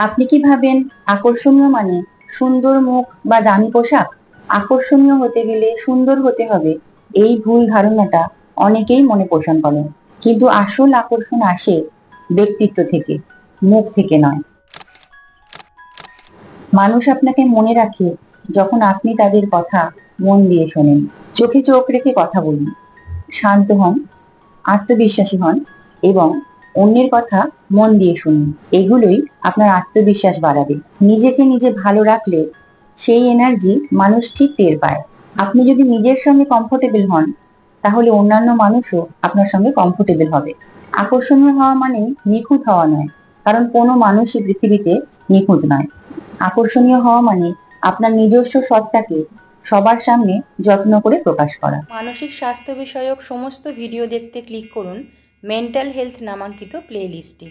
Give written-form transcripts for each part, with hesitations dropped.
আপনি কি ভাবেন আকর্ষণীয় মানে সুন্দর মুখ বা দামি পোশাক? আকর্ষণীয় হতে গেলে সুন্দর হতে হবে, এই ভুল ধারণাটা অনেকেই মনে পোষণ করেন। কিন্তু আসল আকর্ষণ আসে ব্যক্তিত্ব থেকে, মুখ থেকে নয়। মানুষ আপনাকে মনে রাখে যখন আপনি তাদের কথা মন দিয়ে শোনেন, চোখে চোখ রেখে কথা বলুন, শান্ত হন, আত্মবিশ্বাসী হন এবং অন্যের কথা মন দিয়ে শুনুন। এগুলোই আপনার আত্মবিশ্বাস বাড়াবে। নিজেকে নিজে ভালো রাখলে সেই এনার্জি মানুষ ঠিক টের পায়। আপনি যদি নিজের সঙ্গে কমফোর্টেবল হন, তাহলে অন্যান্য মানুষও আপনার সঙ্গে কমফোর্টেবল হবে। আকর্ষণীয় হওয়া মানে নিখুঁত হওয়া নয়, কারণ কোনো মানুষই পৃথিবীতে নিখুঁত নয়। আকর্ষণীয় হওয়া মানে আপনার নিজস্ব সত্তাকে সবার সামনে যত্ন করে প্রকাশ করা। মানসিক স্বাস্থ্য বিষয়ক সমস্ত ভিডিও দেখতে ক্লিক করুন মেন্টাল হেলথ নামাঙ্কিত প্লেলিস্টে।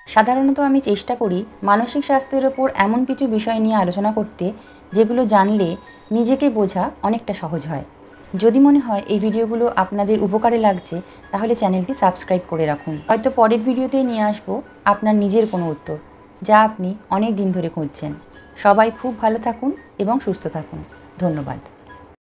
সাধারণত আমি চেষ্টা করি মানসিক স্বাস্থ্যের ওপর এমন কিছু বিষয় নিয়ে আলোচনা করতে যেগুলো জানলে নিজেকে বোঝা অনেকটা সহজ হয়। যদি মনে হয় এই ভিডিওগুলো আপনাদের উপকারে লাগছে, তাহলে চ্যানেলটি সাবস্ক্রাইব করে রাখুন। হয়তো পরের ভিডিওতে নিয়ে আসবো আপনার নিজের কোনো উত্তর, যা আপনি অনেক দিন ধরে খুঁজছেন। সবাই খুব ভালো থাকুন এবং সুস্থ থাকুন। ধন্যবাদ।